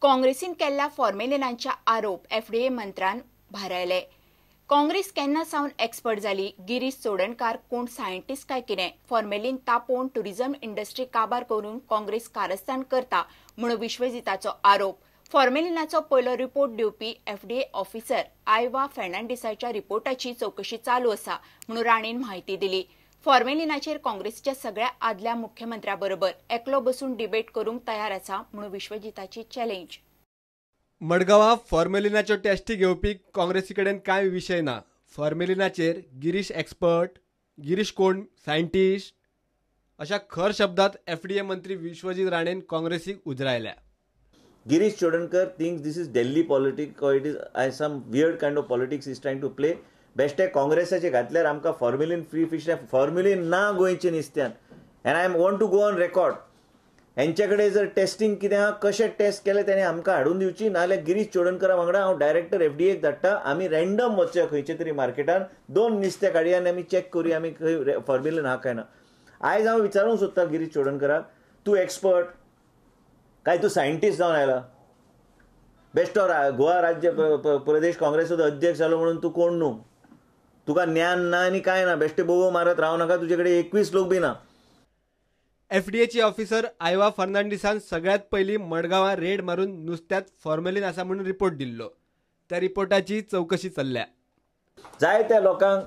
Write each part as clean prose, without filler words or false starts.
काँग्रेसीन केल्ल्या फॉर्मेलिनांच्या आरोप एफडीए मंत्र्यान भारायले। काँग्रेस केन्ना सावन एक्सपर्ट जाली, गिरीश चोडणकार कोण सायंटिस्ट काय कितें, फॉर्मेलिन तापोवन टुरिझम इंडस्ट्री काबार करून काँग्रेस कारस्थान करता म्हणून विश्वजिताचो आरोप। फॉर्मेलिनाचो पयलो रिपोर्ट दिवपी एफडीए ऑफिसर आयवा फेर्नांडिसाच्या रिपोर्टाची चौकशी चालू आसा म्हणून राणेन म्हायती दिली। फॉर्मेलिनाचेर काँग्रेसीच्या सगळ्या आदल्या मुख्यमंत्र्यांबरोबर एकलो बसून डिबेट करूंक तयार आसा म्हणून विश्वजिताची चॅलेंज। मडगांवां फॉर्मेलिनाच्यो टेस्टी घेवपी काँग्रेसी कडेन कांय विशय ना। फॉर्मेलिनाचेर गिरीश एक्सपर्ट, गिरीश कोण सायंटिस्ट अशा खर शब्दात एफडीए मंत्री Vishwajeet राणेन काँग्रेसीक उजरायल्या। Girish Chodhankar thinks this is Delhi politics or it is some weird kind of politics he's trying to play. Best काँग्रेसाचे घातल्यार आमकां फॉर्मेलिन फ्री फिश फॉर्मेलिन ना गोंयचे नुस्त्यान and I want to go on record. हेंचे कडेन जर testing कितें आहा कशें टेस्ट केलें तेणें आमकां हाडून दिवची, नाजाल्यार गिरीश चोडणकरा वांगडा हांव डायरेक्टर एफडीएक धाडटा, आमी रँडम वचया खंयचे तरी मार्केटान, 2 नुस्तें काडया आनी आमी चॅक करुया आमी खंय फॉर्मेलिन आहा काय ना। आयज हांव विचारूंक सोदता गिरीश चोडणकराक, तूं एक्सपर्ट काय तू सायंटिस्ट जावन आयला? बेश्टो गोवा राज्य प्रदेश काँग्रेसीचो अध्यक्ष जालो म्हणून तू कोण न्हू? तुका ज्ञान ना आनी काय ना, बेश्टे बोबो मारत रावू नाका, तुजे कडेन 21 लोक बी ना। एफडीएची ऑफिसर आयवा फर्नांडिसान सगळ्यात पयलीं मडगांवां रेड मारून नुस्त्यात फॉर्मेलिन आसा म्हणून रिपोर्ट दिल्लो। त्या रिपोर्टाची चौकशी चल्ल्या। जायत्या लोकांक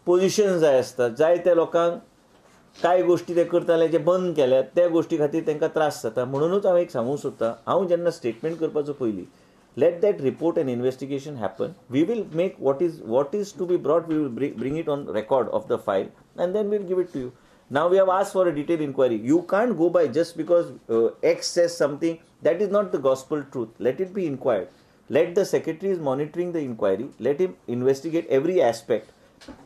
पोजिशन जाय आसता, जायत्या लोकांक काय गोष्टी ते करताले जे बंद केल्यात त्या गोष्टी खातीर तांकां त्रास जाता। म्हणूनच हांव एक सांगूंक सोदतां, हांव जेन्ना स्टेटमेंट करपाचो पयलीं let that report and investigation happen. We will make what is to be brought, we will bring it on record of the file and then we'll give it to you. Now we have asked for a detailed inquiry. You can't go by just because X says something. That is not the gospel truth. Let it be inquired. Let the secretary is monitoring the inquiry. Let him investigate every aspect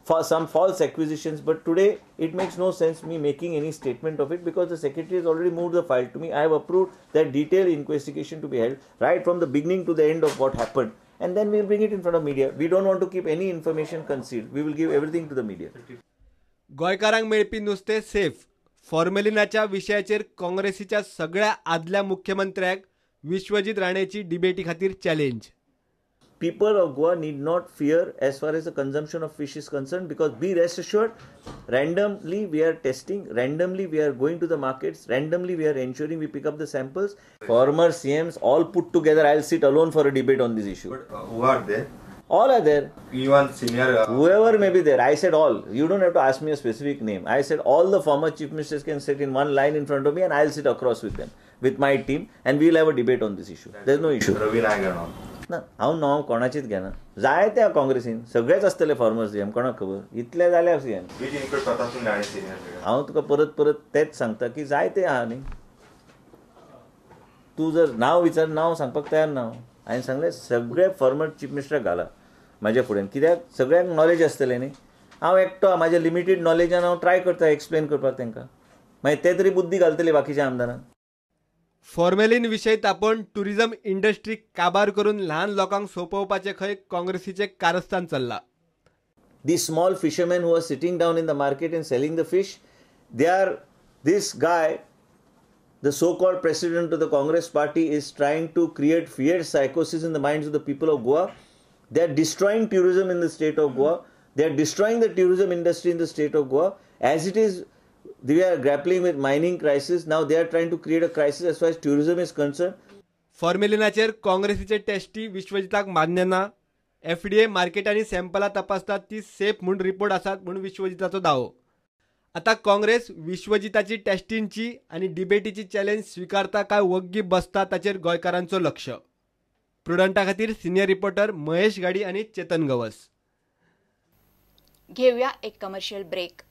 for some false acquisitions. But today it makes no sense me making any statement of it because the secretary has already moved the file to me. I have approved that detailed investigation to be held right from the beginning to the end of what happened. And then we will bring it in front of media. We don't want to keep any information concealed. We will give everything to the media. गोंयकारांक मेळपी नुस्तें safe. फॉर्मेलिनाच्या विशयाचेर काँग्रेसीच्या सगळ्या आदल्या मुख्यमंत्र्याक विश्वजीत राणेची डिबेटी खातीर challenge. People of Goa need not fear as far as the consumption of fish is concerned because be rest assured, randomly we are testing, randomly we are going to the markets, randomly we are ensuring we pick up the samples. Former CMs all put together, I'll sit alone for a debate on this issue. But who are there? All are there. Even senior... Whoever may be there. I said all. You don't have to ask me a specific name. I said all the former chief ministers can sit in one line in front of me and I'll sit across with them, with my team, and we'll have a debate on this issue. There's no issue. Ravi Nagar. ना हांव नांव कोणाचीच घेना, जाय त्या काँग्रेसीन सगळेच आसतले फॉर्मर सीएम, कोणाक खबर, इतले जाल्यार सीएम। हांव तुका परत परत तेच सांगता की जाय ते आहा न्ही, तूं जर नांव विचार नांव सांगपाक तयार ना। हांवें सांगलें सगळे फॉर्मर चीफ मिनिस्टर घाला म्हाज्या फुड्यान, कित्याक सगळ्यांक नॉलेज आसतलें न्ही। हांव एकटो म्हाज्या लिमिटेड नॉलेजान हांव ट्राय करता एक्सप्लेन करपाक तांकां, मागीर ते तरी बुद्धी घालतले बाकीच्या आमदारांक। फॉर्मेलिन विशय तापोवन टुरिझम इंडस्ट्री काबार करून ल्हान लोकांक सोंपोवपाचे खंय काँग्रेसीचे कारस्थान चल्ला। These small fishermen who are sitting down in the market and selling the fish, this guy, the so-called president of the Congress party, is trying to create fear psychosis in the minds of the people of Goa. They are destroying tourism in the state of Goa. They are destroying the tourism industry in the state of Goa. As it is, they are grappling with mining crisis. Now they are trying to create a crisis as far as tourism is concerned. फॉर्मेलिनाचेर काँग्रेसीचे tasty विश्वजिताक मान्य ना। FDA मार्केटांनी सॅम्पलां तपासतात ती safe म्हणून report आसात म्हणून विश्वजिताचो दावो। आता काँग्रेस विश्वजिताची टेस्टींची आनी डिबेटीची चॅलेंज स्विकारता काय वग्गी बसता ताचेर गोंयकारांचो लक्ष। प्रुडंटा खातीर सिनियर रिपोर्टर महेश गाडी आनी चेतन गवस। घेवया एक कमर्शियल ब्रेक।